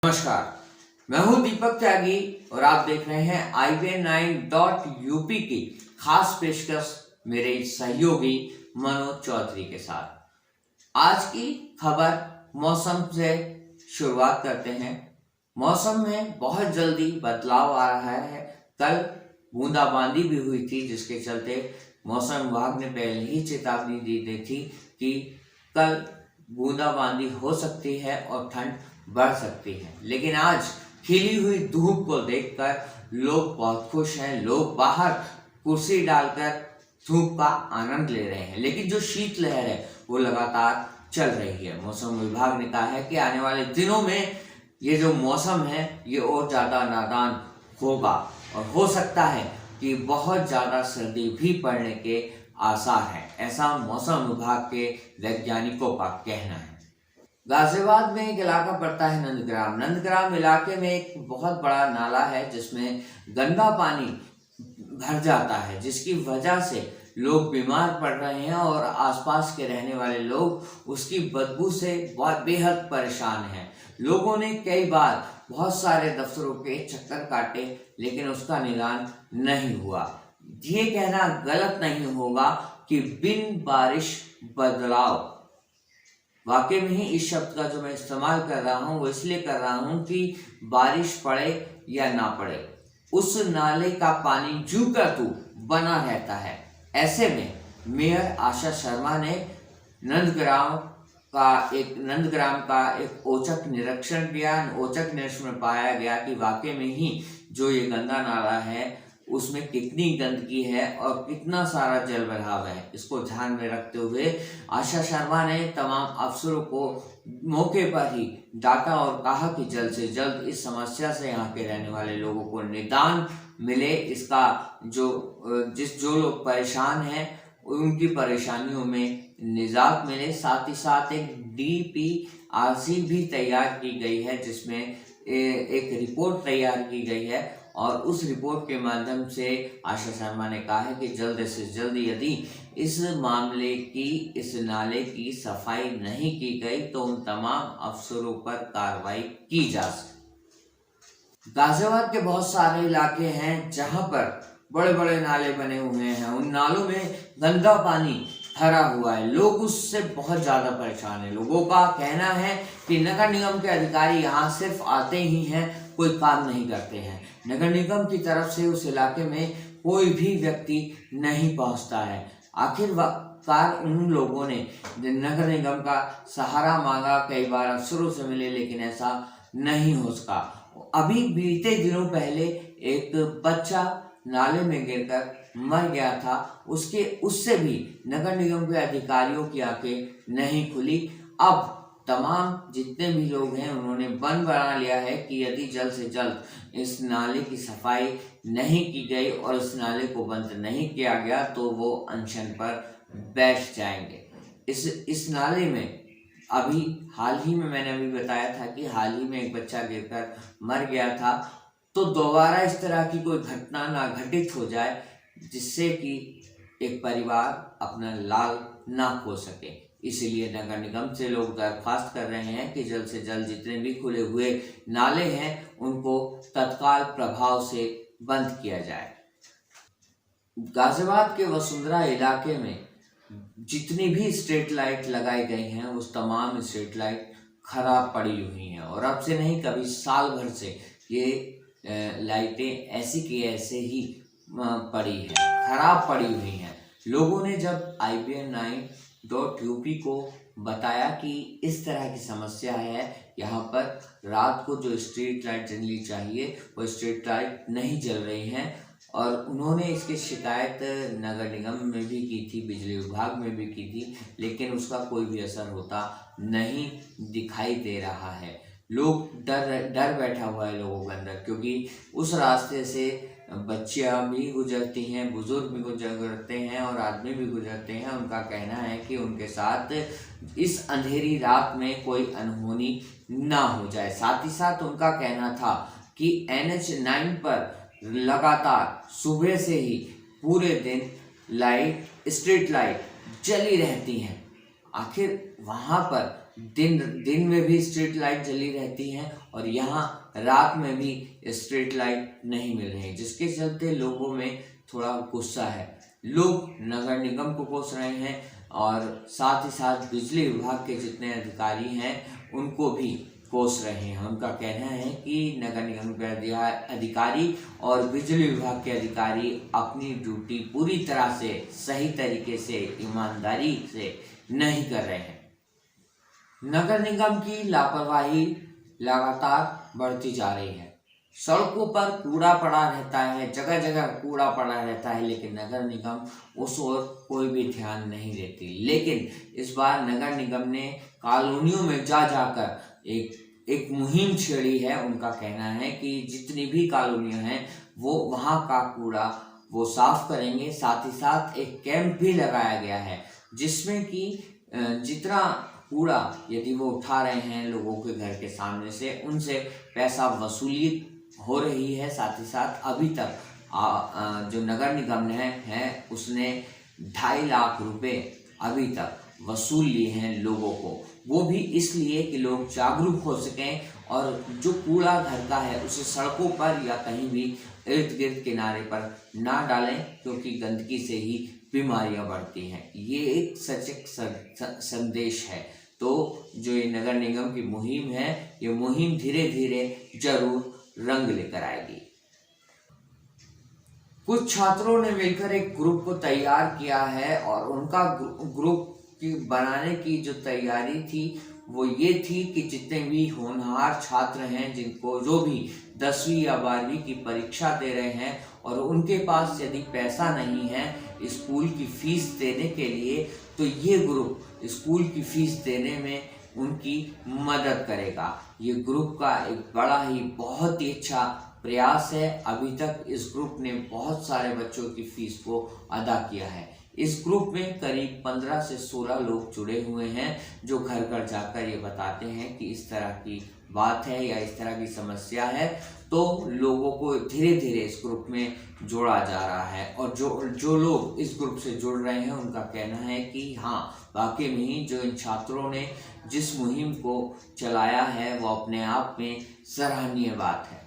नमस्कार, मैं हूं दीपक त्यागी और आप देख रहे हैं IBN9.UP की खास पेशकश मेरे सहयोगी मनोज चौधरी के साथ। आज की खबर मौसम से शुरुआत करते हैं। मौसम में बहुत जल्दी बदलाव आ रहा है। कल बूंदाबांदी भी हुई थी, जिसके चलते मौसम विभाग ने पहले ही चेतावनी दी थी कि कल बूंदाबांदी हो सकती है और ठंड बढ़ सकती है। लेकिन आज खिली हुई धूप को देखकर लोग बहुत खुश हैं। लोग बाहर कुर्सी डालकर धूप का आनंद ले रहे हैं। लेकिन जो शीतलहर है वो लगातार चल रही है। मौसम विभाग ने कहा है कि आने वाले दिनों में ये जो मौसम है ये और ज़्यादा नादान होगा और हो सकता है कि बहुत ज़्यादा सर्दी भी पड़ने के आसार हैं। ऐसा मौसम विभाग के वैज्ञानिकों का कहना है। गाजियाबाद में एक इलाका पड़ता है नंदग्राम। नंदग्राम इलाके में एक बहुत बड़ा नाला है जिसमें गंदा पानी भर जाता है, जिसकी वजह से लोग बीमार पड़ रहे हैं और आसपास के रहने वाले लोग उसकी बदबू से बहुत बेहद परेशान हैं। लोगों ने कई बार बहुत सारे दफ्तरों के चक्कर काटे, लेकिन उसका निदान नहीं हुआ। ये कहना गलत नहीं होगा कि बिन बारिश बदलाव, वाकई में ही इस शब्द का जो मैं इस्तेमाल कर रहा हूँ वो इसलिए कर रहा हूँ कि बारिश पड़े या ना पड़े, उस नाले का पानी जू का तू बना रहता है। ऐसे में मेयर आशा शर्मा ने नंदग्राम का एक औचक निरीक्षण किया। औचक निरीक्षण में पाया गया कि वाकई में ही जो ये गंदा नाला है उसमें कितनी गंदगी है और कितना सारा जल बहाव है। इसको ध्यान में रखते हुए आशा शर्मा ने तमाम अफसरों को मौके पर ही डांटा और कहा कि जल्द से जल्द इस समस्या से यहाँ के रहने वाले लोगों को निदान मिले। इसका जो लोग परेशान हैं उनकी परेशानियों में निजात मिले। साथ ही साथ एक DPRC भी तैयार की गई है, जिसमें एक रिपोर्ट तैयार की गई है और उस रिपोर्ट के माध्यम से आशा शर्मा ने कहा है कि जल्द से जल्द यदि इस मामले की, इस नाले की सफाई नहीं की गई तो उन तमाम अफसरों पर कार्रवाई की जा सकती। गाजियाबाद के बहुत सारे इलाके हैं जहां पर बड़े बड़े नाले बने हुए हैं। उन नालों में गंदा पानी भरा हुआ है। लोग उससे बहुत ज़्यादा परेशान हैं। लोगों का कहना है कि नगर निगम के अधिकारी यहाँ सिर्फ आते ही हैं, कोई काम नहीं करते हैं। नगर निगम की तरफ से उस इलाके में कोई भी व्यक्ति नहीं पहुँचता है। आखिरकार उन लोगों ने नगर निगम का सहारा मांगा, कई बार अफसरों से मिले, लेकिन ऐसा नहीं हो सका। अभी बीते दिनों पहले एक बच्चा नाले में गिरकर मर गया था। उससे भी नगर निगम के अधिकारियों की आंखें नहीं खुली। अब तमाम जितने भी लोग हैं उन्होंने बन बना लिया है कि यदि जल्द से जल्द इस नाले की सफाई नहीं की गई और इस नाले को बंद नहीं किया गया तो वो अनशन पर बैठ जाएंगे। इस नाले में अभी हाल ही में मैंने अभी बताया था कि हाल ही में एक बच्चा गिरकर मर गया था। तो दोबारा इस तरह की कोई घटना ना घटित हो जाए जिससे कि एक परिवार अपना लाल ना खो सके। इसीलिए नगर निगम से लोग दरख्वास्त कर रहे हैं कि जल्द से जल्द जितने भी खुले हुए नाले हैं उनको तत्काल प्रभाव से बंद किया जाए। गाजियाबाद के वसुंधरा इलाके में जितनी भी स्ट्रीट लाइट लगाई गई हैं उस तमाम स्ट्रीट लाइट खराब पड़ी हुई हैं और अब से नहीं कभी साल भर से ये लाइटें ऐसी की ऐसे ही पड़ी हैं, खराब पड़ी हुई हैं। लोगों ने जब IBN9.UP को बताया कि इस तरह की समस्या है, यहाँ पर रात को जो स्ट्रीट लाइट जलनी चाहिए वो स्ट्रीट लाइट नहीं जल रही हैं, और उन्होंने इसकी शिकायत नगर निगम में भी की थी, बिजली विभाग में भी की थी, लेकिन उसका कोई भी असर होता नहीं दिखाई दे रहा है। लोग डर बैठा हुआ है लोगों के अंदर, क्योंकि उस रास्ते से बच्चियां भी गुजरती हैं, बुजुर्ग भी गुजरते हैं और आदमी भी गुजरते हैं। उनका कहना है कि उनके साथ इस अंधेरी रात में कोई अनहोनी ना हो जाए। साथ ही साथ उनका कहना था कि NH9 पर लगातार सुबह से ही पूरे दिन स्ट्रीट लाइट जली रहती हैं। आखिर वहाँ पर दिन में भी स्ट्रीट लाइट जली रहती हैं और यहाँ रात में भी स्ट्रीट लाइट नहीं मिल रही, जिसके चलते लोगों में थोड़ा गुस्सा है। लोग नगर निगम को कोस रहे हैं और साथ ही साथ बिजली विभाग के जितने अधिकारी हैं उनको भी कोस रहे हैं। उनका कहना है कि नगर निगम के अधिकारी और बिजली विभाग के अधिकारी अपनी ड्यूटी पूरी तरह से सही तरीके से ईमानदारी से नहीं कर रहे हैं। नगर निगम की लापरवाही लगातार बढ़ती जा रही है। सड़कों पर कूड़ा पड़ा रहता है, जगह जगह कूड़ा पड़ा रहता है, लेकिन नगर निगम उस ओर कोई भी ध्यान नहीं देती। लेकिन इस बार नगर निगम ने कॉलोनियों में जाकर एक मुहिम छेड़ी है। उनका कहना है कि जितनी भी कॉलोनियां हैं वो वहां का कूड़ा वो साफ करेंगे। साथ ही साथ एक कैंप भी लगाया गया है जिसमें कि जितना कूड़ा यदि वो उठा रहे हैं लोगों के घर के सामने से, उनसे पैसा वसूली हो रही है। साथ ही साथ अभी तक जो नगर निगम है उसने 2.5 लाख रुपए अभी तक वसूल लिए हैं लोगों को, वो भी इसलिए कि लोग जागरूक हो सकें और जो कूड़ा घर का है उसे सड़कों पर या कहीं भी इर्द गिर्द किनारे पर ना डालें, क्योंकि गंदगी से ही बीमारियां बढ़ती हैं। ये एक सचेत संदेश है। तो जो ये नगर निगम की मुहिम है, ये मुहिम धीरे धीरे जरूर रंग लेकर आएगी। कुछ छात्रों ने मिलकर एक ग्रुप को तैयार किया है और उनका ग्रुप की बनाने की जो तैयारी थी वो ये थी कि जितने भी होनहार छात्र हैं, जिनको जो भी 10वीं या 12वीं की परीक्षा दे रहे हैं और उनके पास यदि पैसा नहीं है स्कूल की फीस देने के लिए, तो ये ग्रुप स्कूल की फीस देने में उनकी मदद करेगा। ये ग्रुप का एक बड़ा ही बहुत ही अच्छा प्रयास है। अभी तक इस ग्रुप ने बहुत सारे बच्चों की फीस को अदा किया है। इस ग्रुप में करीब 15 से 16 लोग जुड़े हुए हैं जो घर घर जाकर ये बताते हैं कि इस तरह की बात है या इस तरह की समस्या है, तो लोगों को धीरे धीरे इस ग्रुप में जोड़ा जा रहा है। और जो लोग इस ग्रुप से जुड़ रहे हैं उनका कहना है कि हाँ, वाकई में ही जो इन छात्रों ने जिस मुहिम को चलाया है वो अपने आप में सराहनीय बात है।